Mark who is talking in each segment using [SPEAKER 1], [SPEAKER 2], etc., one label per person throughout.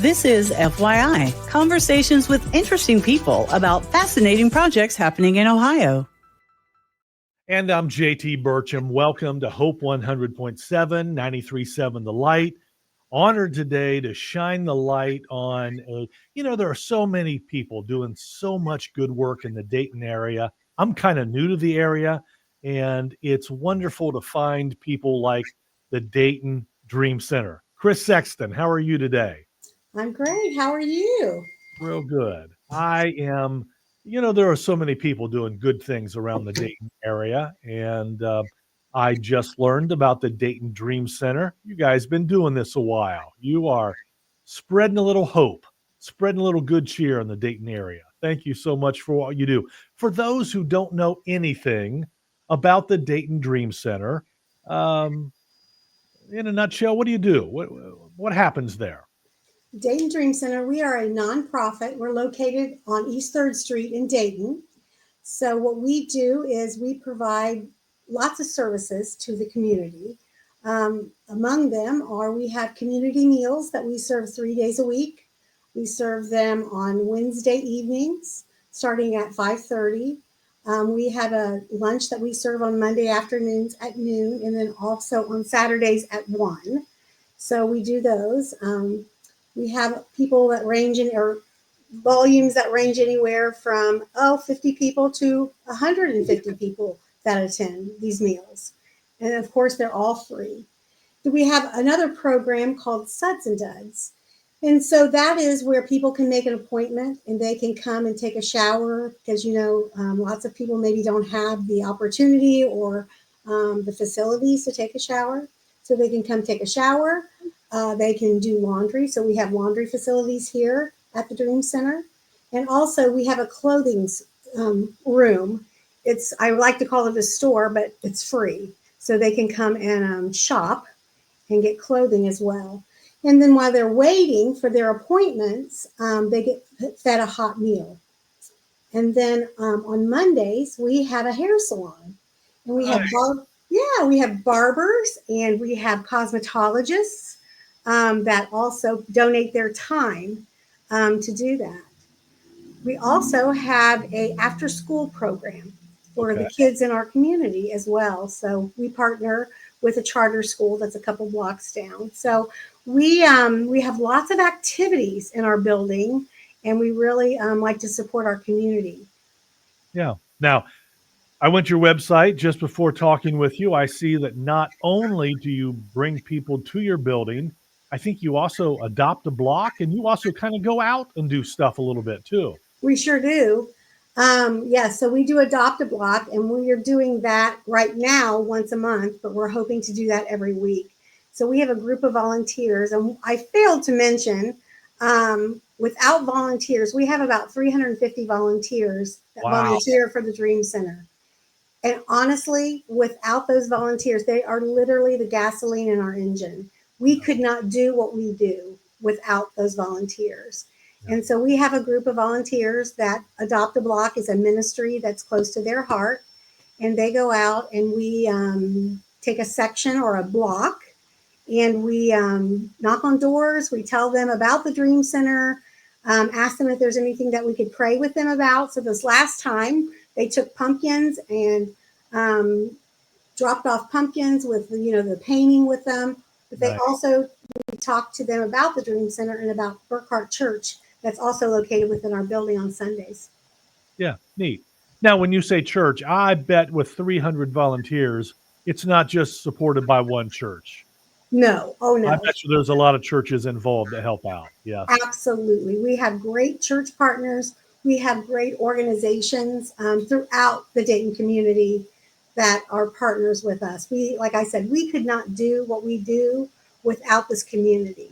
[SPEAKER 1] This is FYI, conversations with interesting people about fascinating projects happening in Ohio.
[SPEAKER 2] And I'm JT Burcham. Welcome to Hope 100.7, 93.7 The Light. Honored today to shine the light on there are so many people doing so much good work in the Dayton area. I'm kind of new to the area, and it's wonderful to find people like the Dayton Dream Center. Chris Sexton, how are you today?
[SPEAKER 3] I'm great. How are you?
[SPEAKER 2] Real good. I am, there are so many people doing good things around the Dayton area, and I just learned about the Dayton Dream Center. You guys been doing this a while. You are spreading a little hope, spreading a little good cheer in the Dayton area. Thank you so much for what you do. For those who don't know anything about the Dayton Dream Center, in a nutshell, what do you do? What happens there?
[SPEAKER 3] Dayton Dream Center, we are a nonprofit. We're located on East 3rd Street in Dayton. So what we do is we provide lots of services to the community. Among them we have community meals that we serve 3 days a week. We serve them on Wednesday evenings, starting at 5:30. We have a lunch that we serve on Monday afternoons at noon, and then also on Saturdays at 1. So we do those. We have people that range or volumes that range anywhere from 50 people to 150 people that attend these meals. And of course, they're all free. We have another program called Suds and Duds. And so that is where people can make an appointment and they can come and take a shower because, lots of people maybe don't have the opportunity or the facilities to take a shower. So they can come take a shower. They can do laundry. So we have laundry facilities here at the Dream Center. And also we have a clothing room. I like to call it a store, but it's free. So they can come and shop and get clothing as well. And then while they're waiting for their appointments, they get fed a hot meal. And then on Mondays, we have a hair salon. And we have we have barbers and we have cosmetologists that also donate their time to do that. We also have a after-school program for the kids in our community as well. So we partner with a charter school that's a couple blocks down. So we have lots of activities in our building, and we really like to support our community.
[SPEAKER 2] Yeah. Now, I went to your website just before talking with you. I see that not only do you bring people to your building, I think you also adopt a block, and you also kind of go out and do stuff a little bit too.
[SPEAKER 3] We sure do. So we do adopt a block, and we are doing that right now once a month, but we're hoping to do that every week. So we have a group of volunteers, and I failed to mention, without volunteers, we have about 350 volunteers that volunteer for the Dream Center. And honestly, without those volunteers, they are literally the gasoline in our engine. We could not do what we do without those volunteers. And so we have a group of volunteers that Adopt a Block is a ministry that's close to their heart. And they go out and we take a section or a block and we knock on doors. We tell them about the Dream Center, ask them if there's anything that we could pray with them about. So this last time they took pumpkins and dropped off pumpkins with, the painting with them. But they also talked to them about the Dream Center and about Burkhart Church that's also located within our building on Sundays.
[SPEAKER 2] Yeah, neat. Now, when you say church, I bet with 300 volunteers, it's not just supported by one church.
[SPEAKER 3] No. Oh, no.
[SPEAKER 2] I bet you there's a lot of churches involved to help out. Yeah.
[SPEAKER 3] Absolutely. We have great church partners. We have great organizations throughout the Dayton community that are partners with us. Like I said, we could not do what we do without this community.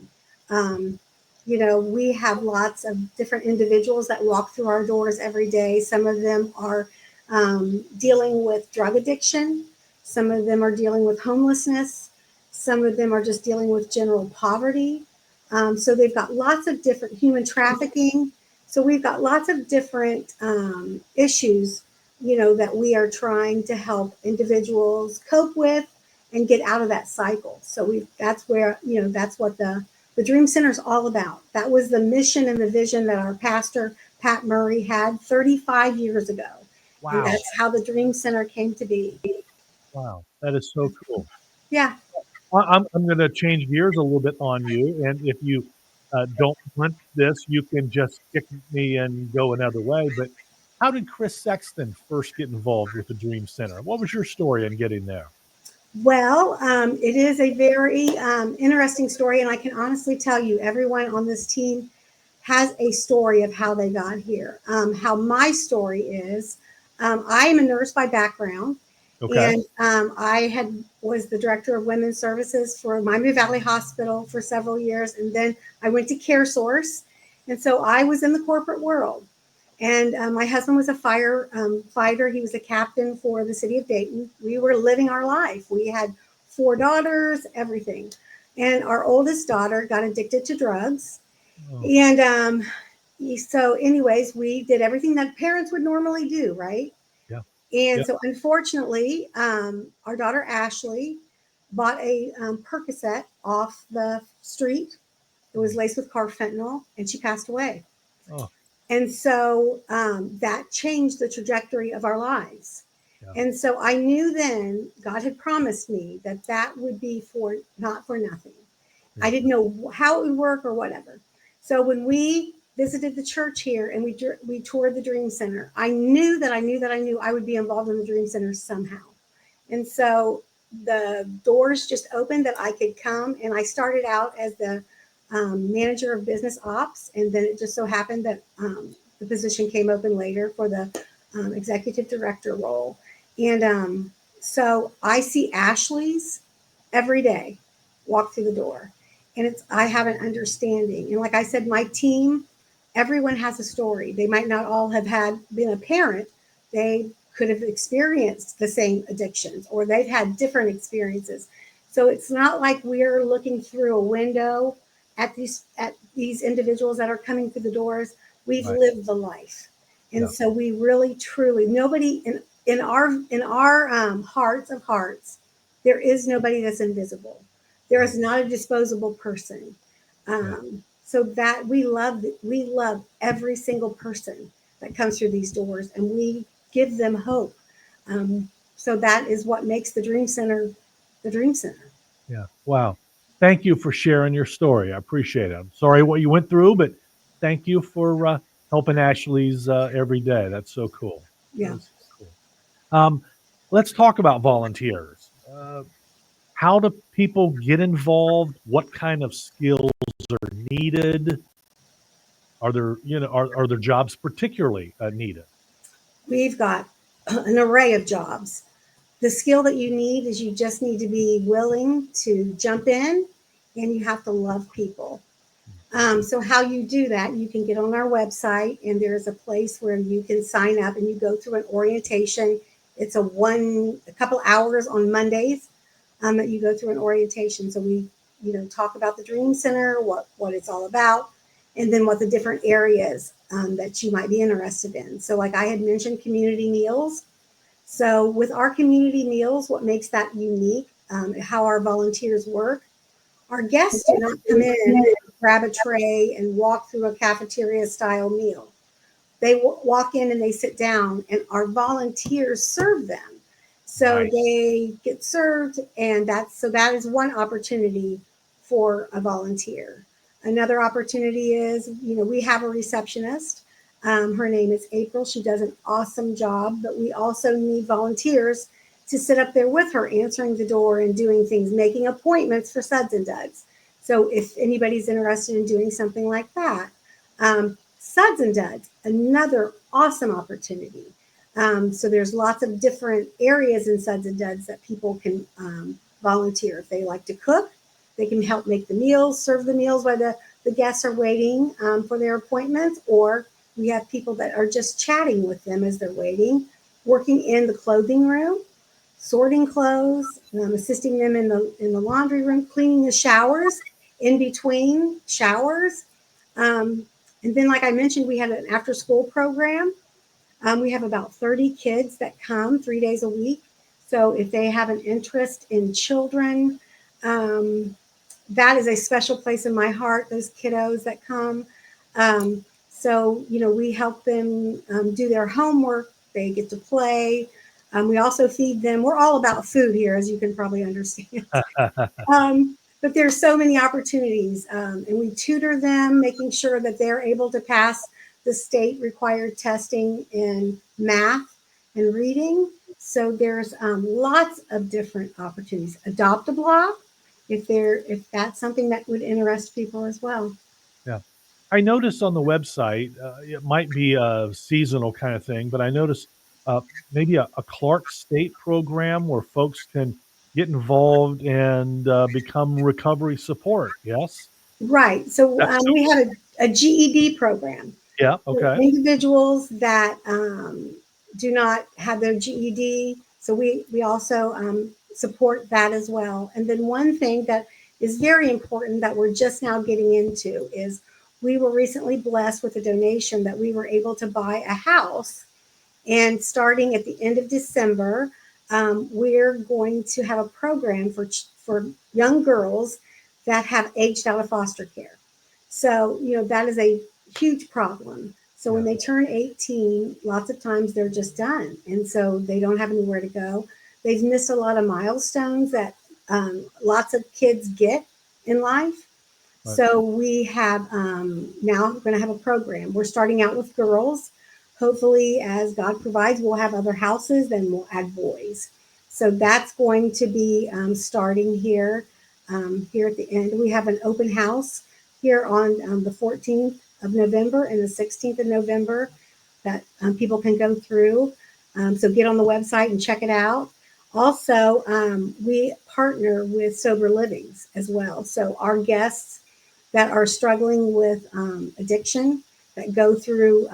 [SPEAKER 3] We have lots of different individuals that walk through our doors every day. Some of them are dealing with drug addiction. Some of them are dealing with homelessness. Some of them are just dealing with general poverty. So they've got lots of different human trafficking. So we've got lots of different issues, that we are trying to help individuals cope with and get out of that cycle. So that's where, that's what the the Dream Center is all about. That was the mission and the vision that our pastor, Pat Murray, had 35 years ago. And
[SPEAKER 2] Wow.
[SPEAKER 3] that's how the Dream Center came to be.
[SPEAKER 2] Wow. That is so cool.
[SPEAKER 3] Yeah.
[SPEAKER 2] I'm going to change gears a little bit on you. And if you don't want this, you can just kick me and go another way. But how did Chris Sexton first get involved with the Dream Center? What was your story in getting there?
[SPEAKER 3] Well, it is a very interesting story. And I can honestly tell you, everyone on this team has a story of how they got here. How my story is, I am a nurse by background.
[SPEAKER 2] Okay.
[SPEAKER 3] And I was the director of women's services for Miami Valley Hospital for several years, and then I went to CareSource, and so I was in the corporate world. And my husband was a fighter. He was a captain for the city of Dayton. We were living our life. We had 4 daughters, everything, and our oldest daughter got addicted to drugs.
[SPEAKER 2] Oh,
[SPEAKER 3] And so, anyways, we did everything that parents would normally do, right?
[SPEAKER 2] yeah.
[SPEAKER 3] And
[SPEAKER 2] Yeah.
[SPEAKER 3] so, unfortunately, our daughter Ashley bought a Percocet off the street. It was laced with carfentanil, and she passed away.
[SPEAKER 2] Oh,
[SPEAKER 3] And so that changed the trajectory of our lives.
[SPEAKER 2] yeah.
[SPEAKER 3] And so I knew then God had promised me that that would be for not for nothing. I didn't know how it would work or whatever. So when we visited the church here and we toured the Dream Center, I knew that I would be involved in the Dream Center somehow. And so the doors just opened that I could come. And I started out as the manager of business ops. And then it just so happened that the position came open later for the executive director role. And so I see Ashley's every day walk through the door. And I have an understanding. And like I said, my team, everyone has a story. They might not all have been a parent. They could have experienced the same addictions, or they've had different experiences. So it's not like we're looking through a window at these individuals that are coming through the doors. We've
[SPEAKER 2] Right.
[SPEAKER 3] lived the life. And
[SPEAKER 2] Yeah.
[SPEAKER 3] so we really truly, nobody in our hearts of hearts, there is nobody that's invisible. There is not a disposable person. So that we love every single person that comes through these doors, and we give them hope. So that is what makes the Dream Center the Dream Center.
[SPEAKER 2] Yeah. Wow. Thank you for sharing your story. I appreciate it. I'm sorry what you went through, but thank you for helping Ashley's every day. That's so cool. That
[SPEAKER 3] Yeah.
[SPEAKER 2] is so cool. Let's talk about volunteers. How do people get involved? What kind of skills are needed? Are there jobs particularly needed?
[SPEAKER 3] We've got an array of jobs. The skill that you need is you just need to be willing to jump in, and you have to love people. So how you do that, you can get on our website, and there's a place where you can sign up and you go through an orientation. It's a couple hours on Mondays that you go through an orientation. So we, talk about the Dream Center, what it's all about, and then what the different areas that you might be interested in. So like I had mentioned, community meals. So with our community meals, what makes that unique, how our volunteers work, our guests do not come in and grab a tray and walk through a cafeteria style meal. They walk in and they sit down, and our volunteers serve them. So
[SPEAKER 2] Nice.
[SPEAKER 3] they get served, and that is one opportunity for a volunteer. Another opportunity is, we have a receptionist. Her name is April. She does an awesome job, but we also need volunteers to sit up there with her, answering the door and doing things, making appointments for suds and duds. So if anybody's interested in doing something like that, suds and duds, another awesome opportunity. So there's lots of different areas in suds and duds that people can volunteer. If they like to cook, they can help make the meals, serve the meals while the guests are waiting for their appointments, or we have people that are just chatting with them as they're waiting, working in the clothing room, sorting clothes, assisting them in the laundry room, cleaning the showers, in between showers. And then, like I mentioned, we had an after school program. We have about 30 kids that come 3 days a week. So if they have an interest in children, that is a special place in my heart, those kiddos that come. So, we help them do their homework. They get to play. We also feed them. We're all about food here, as you can probably understand. But there's so many opportunities. And we tutor them, making sure that they're able to pass the state required testing in math and reading. So there's lots of different opportunities. Adopt a block if that's something that would interest people as well.
[SPEAKER 2] Yeah. I noticed on the website, it might be a seasonal kind of thing, but I noticed maybe a Clark State program where folks can get involved and become recovery support. Yes?
[SPEAKER 3] Right. So
[SPEAKER 2] That's
[SPEAKER 3] we have a GED program
[SPEAKER 2] yeah.
[SPEAKER 3] for
[SPEAKER 2] Okay.
[SPEAKER 3] individuals that do not have their GED. So we also support that as well. And then one thing that is very important that we're just now getting into is we were recently blessed with a donation that we were able to buy a house. And starting at the end of December, we're going to have a program for young girls that have aged out of foster care. So, that is a huge problem. So when
[SPEAKER 2] Yeah.
[SPEAKER 3] they turn 18, lots of times they're just done. And so they don't have anywhere to go. They've missed a lot of milestones that lots of kids get in life.
[SPEAKER 2] Right.
[SPEAKER 3] So we have now going to have a program. We're starting out with girls. Hopefully, as God provides, we'll have other houses, then we'll add boys. So that's going to be starting here at the end. We have an open house here on the 14th of November and the 16th of November that people can go through. So get on the website and check it out. Also, we partner with Sober Livings as well. So our guests that are struggling with addiction that go through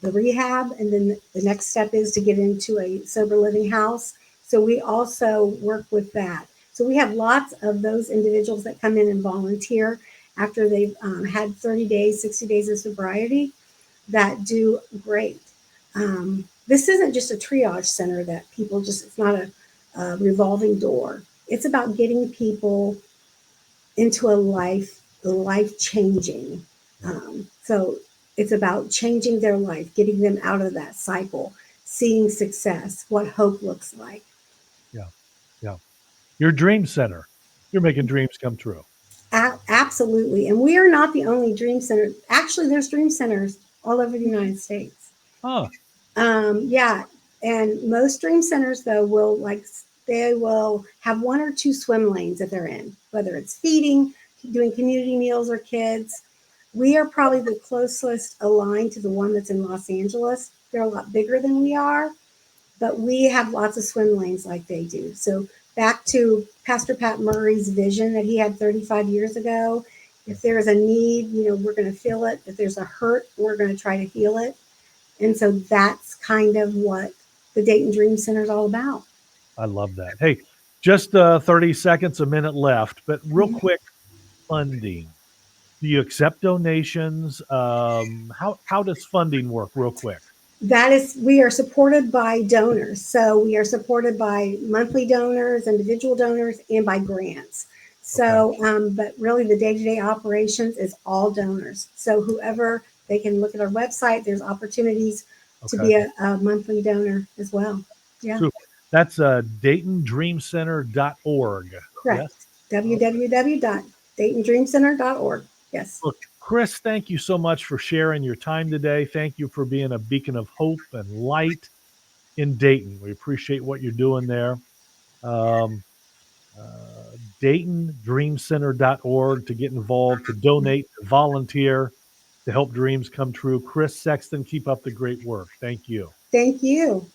[SPEAKER 3] the rehab, and then the next step is to get into a sober living house. So we also work with that. So we have lots of those individuals that come in and volunteer after they've had 30 days, 60 days of sobriety that do great. This isn't just a triage center that people it's not a revolving door. It's about getting people into a life changing. So it's about changing their life, getting them out of that cycle, seeing success, what hope looks like.
[SPEAKER 2] Yeah. Yeah. Your dream center. You're making dreams come true.
[SPEAKER 3] Absolutely. And we are not the only dream center. Actually, there's dream centers all over the United States.
[SPEAKER 2] Huh.
[SPEAKER 3] Yeah. And most dream centers, though, they will have one or two swim lanes that they're in, whether it's feeding, doing community meals, or kids. We are probably the closest aligned to the one that's in Los Angeles. They're a lot bigger than we are, but we have lots of swim lanes like they do. So back to Pastor Pat Murray's vision that he had 35 years ago. If there is a need, we're going to feel it. If there's a hurt, we're going to try to heal it. And so that's kind of what the Dayton Dream Center is all about.
[SPEAKER 2] I love that. Hey, just 30 seconds, a minute left, but real quick, funding. Do you accept donations? How does funding work real quick?
[SPEAKER 3] We are supported by donors. So we are supported by monthly donors, individual donors, and by grants. So, but really the day-to-day operations is all donors. So whoever, they can look at our website. There's opportunities to be a monthly donor as well. Yeah.
[SPEAKER 2] Super. That's DaytonDreamCenter.org.
[SPEAKER 3] Correct. Yes? www.DaytonDreamCenter.org. Yes.
[SPEAKER 2] Look, Chris, thank you so much for sharing your time today. Thank you for being a beacon of hope and light in Dayton. We appreciate what you're doing there. DaytonDreamCenter.org to get involved, to donate, to volunteer, to help dreams come true. Chris Sexton, keep up the great work. Thank you.
[SPEAKER 3] Thank you.